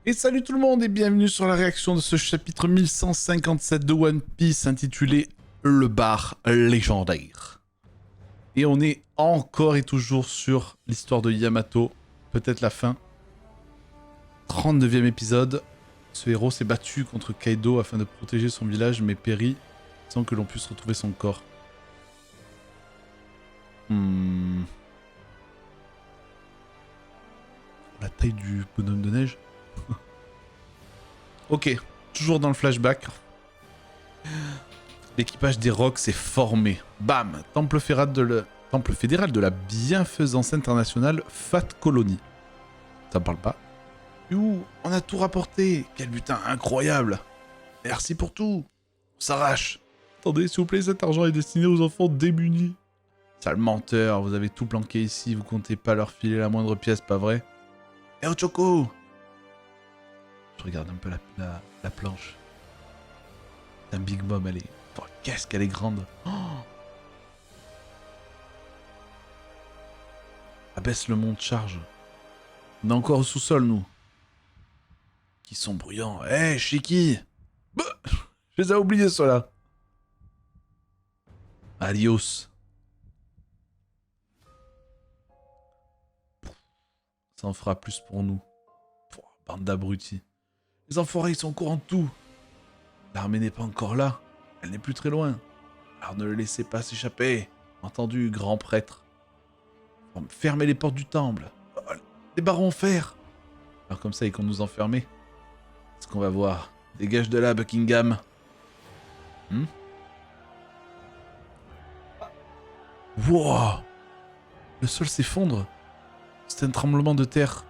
Et salut tout le monde et bienvenue sur la réaction de ce chapitre 1157 de One Piece intitulé Le bar légendaire. Et on est encore et toujours sur l'histoire de Yamato, peut-être la fin. 39e épisode. Ce héros s'est battu contre Kaido afin de protéger son village mais périt sans que l'on puisse retrouver son corps. La taille du bonhomme de neige. Ok, toujours dans le flashback. L'équipage des Rocks est formé. Bam, Temple fédéral de la bienfaisance internationale Fat Colony. Ça me parle pas. Ouh, on a tout rapporté. Quel butin incroyable. Merci pour tout. On s'arrache. Attendez, s'il vous plaît, cet argent est destiné aux enfants démunis. Sale menteur, vous avez tout planqué ici, vous comptez pas leur filer la moindre pièce, pas vrai? Eh oh Choco! Je regarde un peu la planche. C'est un Big Mom, elle est... Oh, qu'est-ce qu'elle est grande! Oh, abaisse le monte charge. On est encore au sous-sol, nous. Qui sont bruyants. Eh, hey, Shiki! Bah, je les ai oubliés, ceux-là. Adios. Ça en fera plus pour nous. Pouah, bande d'abrutis. Les enfoirés, ils sont au courant de tout. L'armée n'est pas encore là. Elle n'est plus très loin. Alors ne le laissez pas s'échapper. Entendu, grand prêtre. Fermez les portes du temple. Oh, les barons en fer. Alors comme ça, ils comptent nous enfermer. C'est ce qu'on va voir. Dégage de là, Buckingham. Wow. Le sol s'effondre. C'est un tremblement de terre.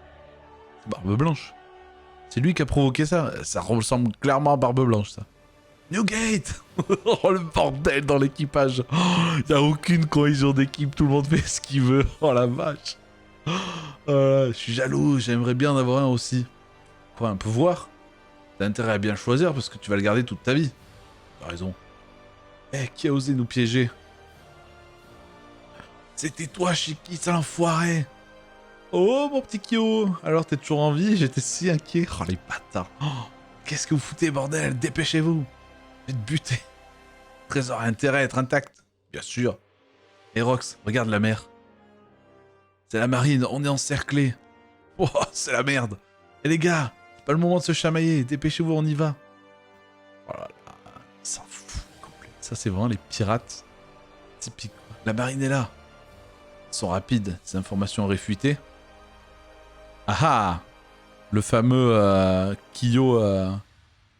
C'est Barbe Blanche. C'est lui qui a provoqué ça. Ça ressemble clairement à Barbe Blanche, ça. Newgate. Oh, le bordel dans l'équipage. Il n'y a aucune cohésion d'équipe. Tout le monde fait ce qu'il veut. Oh, la vache. Je suis jaloux. J'aimerais bien en avoir un aussi. Quoi, un pouvoir? T'as intérêt à bien le choisir parce que tu vas le garder toute ta vie. T'as raison. Eh, qui a osé nous piéger? C'était toi, Shiki, sale enfoiré. Oh, mon petit Kyo. Alors, t'es toujours en vie? J'étais si inquiet. Oh, les bâtards. Oh, qu'est-ce que vous foutez, bordel? Dépêchez-vous. Faites buter. Trésor a intérêt à être intact. Bien sûr. Et Rox, regarde la mer. C'est la marine, on est encerclés. Oh, c'est la merde. Et les gars, c'est pas le moment de se chamailler. Dépêchez-vous, on y va. Oh là là, ils s'en foutent complet. Ça, c'est vraiment les pirates. Typique. La marine est là. Ils sont rapides, ces informations réfutées. Ah ah! Le fameux Kyo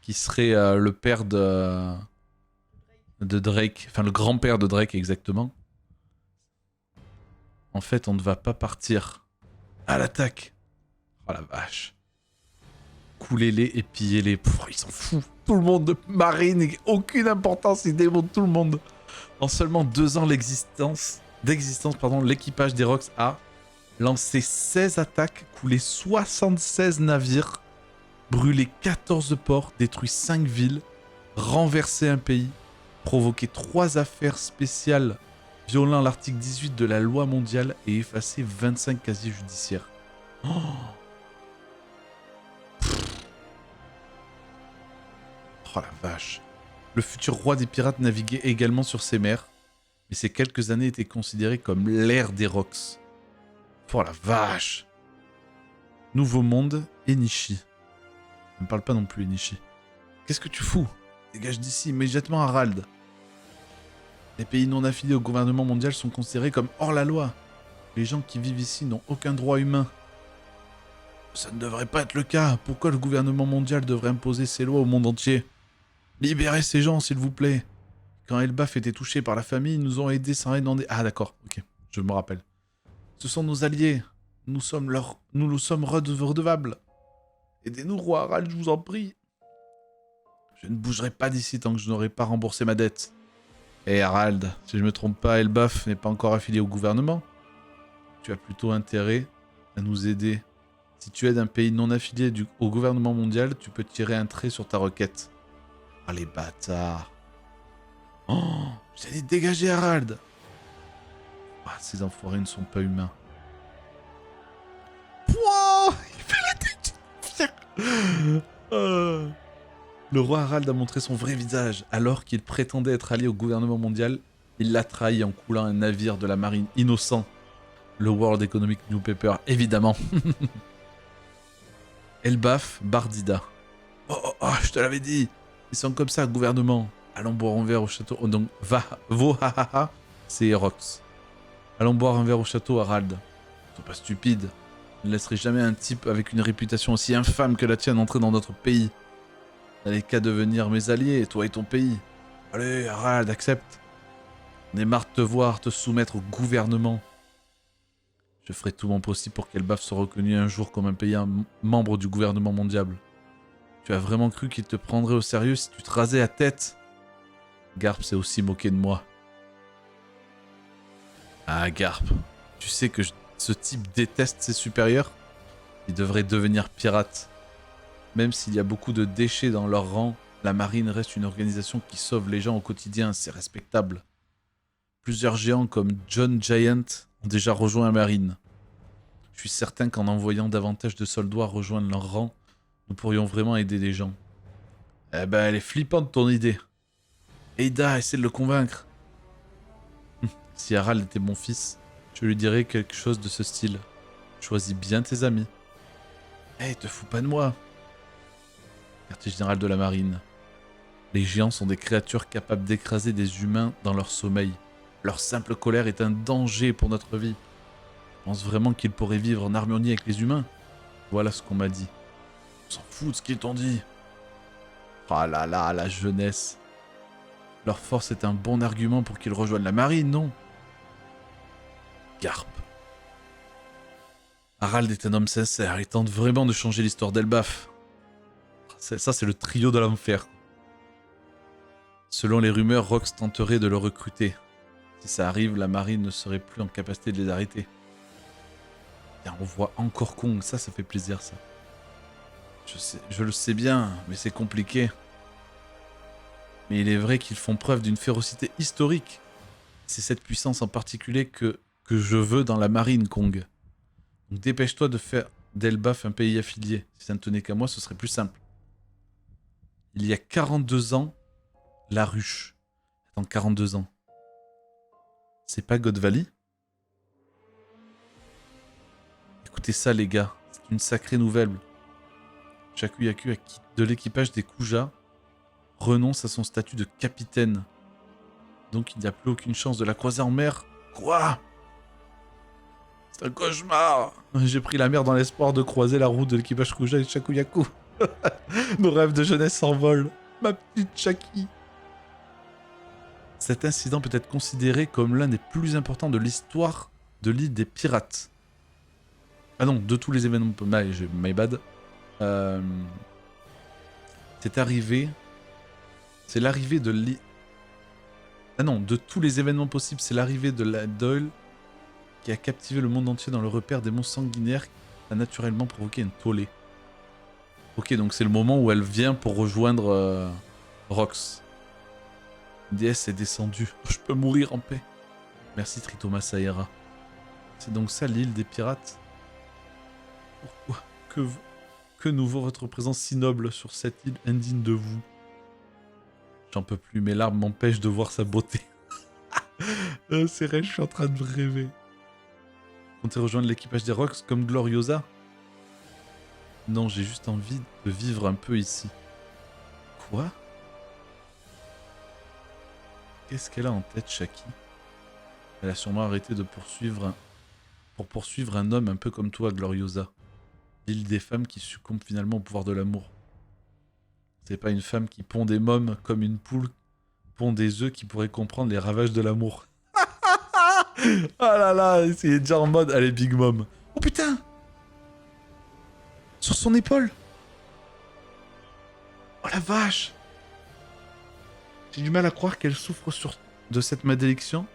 qui serait le père de Drake, enfin le grand-père de Drake exactement. En fait, on ne va pas partir. À l'attaque! Oh la vache! Coulez-les et pillez-les. Ils s'en foutent. Tout le monde de marine, aucune importance, ils démontent tout le monde. En seulement 2 ans d'existence, l'équipage des Rocks a lancé 16 attaques, coulé 76 navires, brûlé 14 ports, détruit 5 villes, renversé un pays, provoqué 3 affaires spéciales violant l'article 18 de la loi mondiale et effacé 25 casiers judiciaires. Oh, oh la vache. Le futur roi des pirates naviguait également sur ces mers, mais ces quelques années étaient considérées comme l'ère des Rocks. Oh la vache! Nouveau monde, Enishi. Ça me parle pas non plus, Enishi. Qu'est-ce que tu fous? Dégage d'ici immédiatement, Harald. Les pays non affiliés au gouvernement mondial sont considérés comme hors la loi. Les gens qui vivent ici n'ont aucun droit humain. Ça ne devrait pas être le cas. Pourquoi le gouvernement mondial devrait imposer ses lois au monde entier? Libérez ces gens, s'il vous plaît. Quand Elbaf était touché par la famille, ils nous ont aidés sans rien demander. Ah d'accord, ok, je me rappelle. Ce sont nos alliés. Nous nous sommes redevables. Aidez-nous, roi Harald, je vous en prie. Je ne bougerai pas d'ici tant que je n'aurai pas remboursé ma dette. Eh Harald, si je ne me trompe pas, Elbaf n'est pas encore affilié au gouvernement. Tu as plutôt intérêt à nous aider. Si tu aides un pays non affilié au gouvernement mondial, tu peux tirer un trait sur ta requête. Ah les bâtards. Oh, je t'ai dit de dégager Harald. Ah, ces enfoirés ne sont pas humains. Pouah, il fait la tête. Ah. Le roi Harald a montré son vrai visage. Alors qu'il prétendait être allié au gouvernement mondial, il l'a trahi en coulant un navire de la marine innocent. Le World Economic Newspaper, évidemment. Elbaf Bardida. Oh, oh, oh, je te l'avais dit. Ils sont comme ça, gouvernement. Allons boire un verre au château. Oh, donc, Vohahaha, c'est Rox. Allons boire un verre au château, Harald. Sois pas stupide. Je ne laisserai jamais un type avec une réputation aussi infâme que la tienne entrer dans notre pays. N'allez qu'à devenir mes alliés, toi et ton pays. Allez, Harald, accepte. On est marre de te voir te soumettre au gouvernement. Je ferai tout mon possible pour qu'Elbaf soit reconnu un jour comme un pays membre du gouvernement mondial. Tu as vraiment cru qu'il te prendrait au sérieux si tu te rasais la tête? Garp s'est aussi moqué de moi. Ah, Garp, tu sais que ce type déteste ses supérieurs? Il devrait devenir pirate. Même s'il y a beaucoup de déchets dans leur rang, la marine reste une organisation qui sauve les gens au quotidien, c'est respectable. Plusieurs géants comme John Giant ont déjà rejoint la marine. Je suis certain qu'en envoyant davantage de soldats rejoindre leur rang, nous pourrions vraiment aider les gens. Eh ben, elle est flippante ton idée. Eida, essaie de le convaincre. Si Harald était mon fils, je lui dirais quelque chose de ce style. Choisis bien tes amis. Eh, te fous pas de moi. Quartier général de la marine. Les géants sont des créatures capables d'écraser des humains dans leur sommeil. Leur simple colère est un danger pour notre vie. Je pense vraiment qu'ils pourraient vivre en harmonie avec les humains. Voilà ce qu'on m'a dit. On s'en fout de ce qu'ils t'ont dit. Ah là là, la jeunesse. Leur force est un bon argument pour qu'ils rejoignent la marine, non? Garp. Harald est un homme sincère, il tente vraiment de changer l'histoire d'Elbaf. Ça, c'est le trio de l'enfer. Selon les rumeurs, Rox tenterait de le recruter. Si ça arrive, la marine ne serait plus en capacité de les arrêter. Et on voit encore Kong, ça fait plaisir, ça. Je le sais bien, mais c'est compliqué. Mais il est vrai qu'ils font preuve d'une férocité historique. C'est cette puissance en particulier que je veux dans la marine, Kong. Donc dépêche-toi de faire d'Elbaf un pays affilié. Si ça ne tenait qu'à moi, ce serait plus simple. Il y a 42 ans, la ruche. Attends, 42 ans. C'est pas God Valley? Écoutez ça, les gars. C'est une sacrée nouvelle. Shakuyaku, de l'équipage des Kuja, renonce à son statut de capitaine. Donc il n'y a plus aucune chance de la croiser en mer. Quoi? C'est un cauchemar. J'ai pris la mer dans l'espoir de croiser la route de l'équipage Kuja et Shakuyaku. Nos rêves de jeunesse s'envolent. Ma petite Shaki. Cet incident peut être considéré comme l'un des plus importants de l'histoire de l'île des pirates. Ah non, de tous les événements... My bad. C'est arrivé... C'est l'arrivée de l'île... Ah non, de tous les événements possibles, c'est l'arrivée de la Doyle qui a captivé le monde entier dans le repère des monstres sanguinaires qui a naturellement provoqué une tollée. Ok, donc c'est le moment où elle vient pour rejoindre Rox. Une déesse est descendue. Je peux mourir en paix. Merci Tritoma Saera. C'est donc ça l'île des pirates? Pourquoi? Que nous vaut votre présence si noble sur cette île indigne de vous? J'en peux plus, mes larmes m'empêchent de voir sa beauté. C'est vrai, je suis en train de rêver. Comptez rejoindre l'équipage des Rox comme Gloriosa? Non, j'ai juste envie de vivre un peu ici. Quoi? Qu'est-ce qu'elle a en tête, Shaki? Elle a sûrement arrêté de poursuivre un homme un peu comme toi, Gloriosa. L'île des femmes qui succombent finalement au pouvoir de l'amour. C'est pas une femme qui pond des mômes comme une poule pond des œufs qui pourrait comprendre les ravages de l'amour. Ah là là, c'est déjà en mode, allez, Big Mom. Oh putain! Sur son épaule! Oh la vache! J'ai du mal à croire qu'elle souffre de cette malédiction.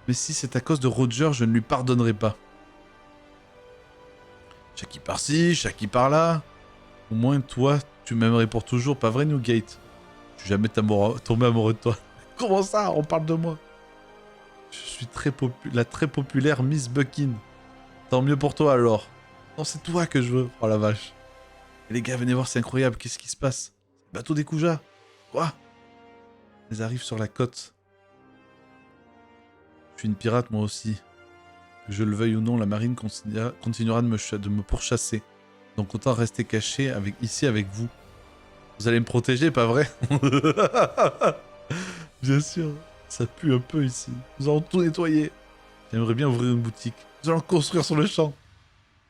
Mais si c'est à cause de Roger, je ne lui pardonnerai pas. Shaki par-ci, Shaki par-là. Au moins, toi, tu m'aimerais pour toujours, pas vrai, Newgate? Je suis jamais tombé amoureux de toi. Comment ça? On parle de moi. Je suis la très populaire Miss Buckin. Tant mieux pour toi, alors. Non, c'est toi que je veux. Oh la vache. Et les gars, venez voir, c'est incroyable, qu'est-ce qui se passe? Bateau des Kuja. Quoi? Ils arrivent sur la côte. Je suis une pirate moi aussi. Que je le veuille ou non, la marine continuera de me pourchasser. Donc autant rester caché ici avec vous. Vous allez me protéger, pas vrai? Bien sûr, ça pue un peu ici. Nous allons tout nettoyer. J'aimerais bien ouvrir une boutique. Nous allons construire sur le champ.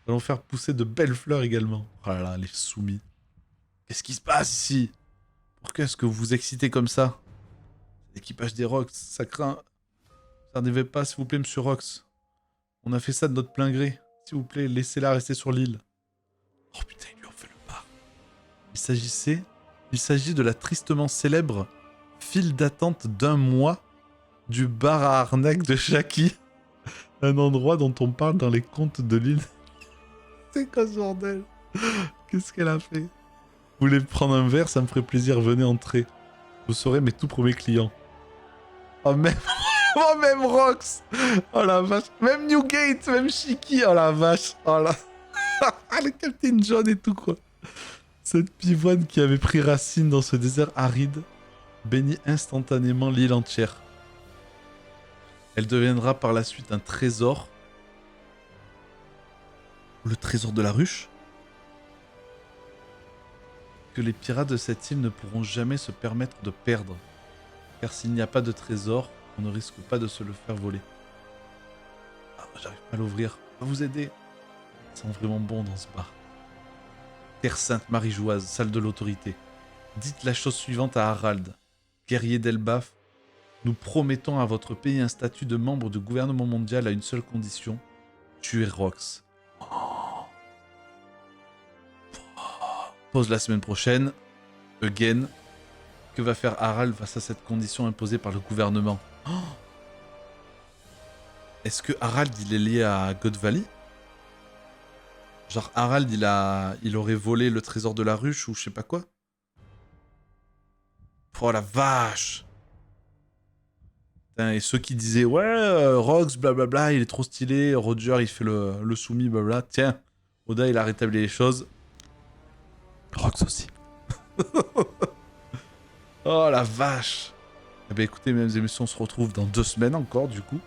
Nous allons faire pousser de belles fleurs également. Oh là là, les soumis. Qu'est-ce qui se passe ici? Pourquoi est-ce que vous vous excitez comme ça? L'équipage des Rox, ça craint. Ça n'arrivait pas, s'il vous plaît, monsieur Rox. On a fait ça de notre plein gré. S'il vous plaît, laissez-la rester sur l'île. Oh putain, ils lui ont fait le bar. Il s'agit de la tristement célèbre file d'attente d'1 mois du bar à arnaque de Shaki. Un endroit dont on parle dans les contes de l'île. C'est quoi ce bordel? Qu'est-ce qu'elle a fait? Vous voulez prendre un verre, ça me ferait plaisir, venez entrer. Vous serez mes tout premiers clients. Oh même... oh même Rox. Oh la vache. Même Newgate, même Shiki. Oh la vache. Oh la... le Captain John et tout quoi. Cette pivoine qui avait pris racine dans ce désert aride bénit instantanément l'île entière. Elle deviendra par la suite un trésor. Le trésor de la ruche que les pirates de cette île ne pourront jamais se permettre de perdre. Car s'il n'y a pas de trésor, on ne risque pas de se le faire voler. Ah, j'arrive pas à l'ouvrir. Je vais vous aider. Ça sent vraiment bon dans ce bar. Terre Sainte Marie-Joise, salle de l'autorité. Dites la chose suivante à Harald. Guerrier d'Elbaf, nous promettons à votre pays un statut de membre du gouvernement mondial à une seule condition. Tuer Rox. Pause la semaine prochaine. Again. Que va faire Harald face à cette condition imposée par le gouvernement? Est-ce que Harald il est lié à God Valley? Genre Harald il aurait volé le trésor de la ruche ou je sais pas quoi? Oh la vache! Putain, et ceux qui disaient ouais Rox blablabla il est trop stylé, Roger il fait le soumis blablabla. Tiens, Oda il a rétabli les choses. Rox aussi. Oh la vache! Eh ben écoutez, mesdames et messieurs, on se retrouve dans 2 semaines encore du coup.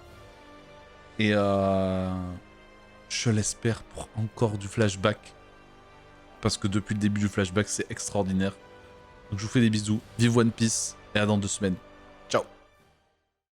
Et je l'espère pour encore du flashback. Parce que depuis le début du flashback, c'est extraordinaire. Donc je vous fais des bisous. Vive One Piece et à dans 2 semaines.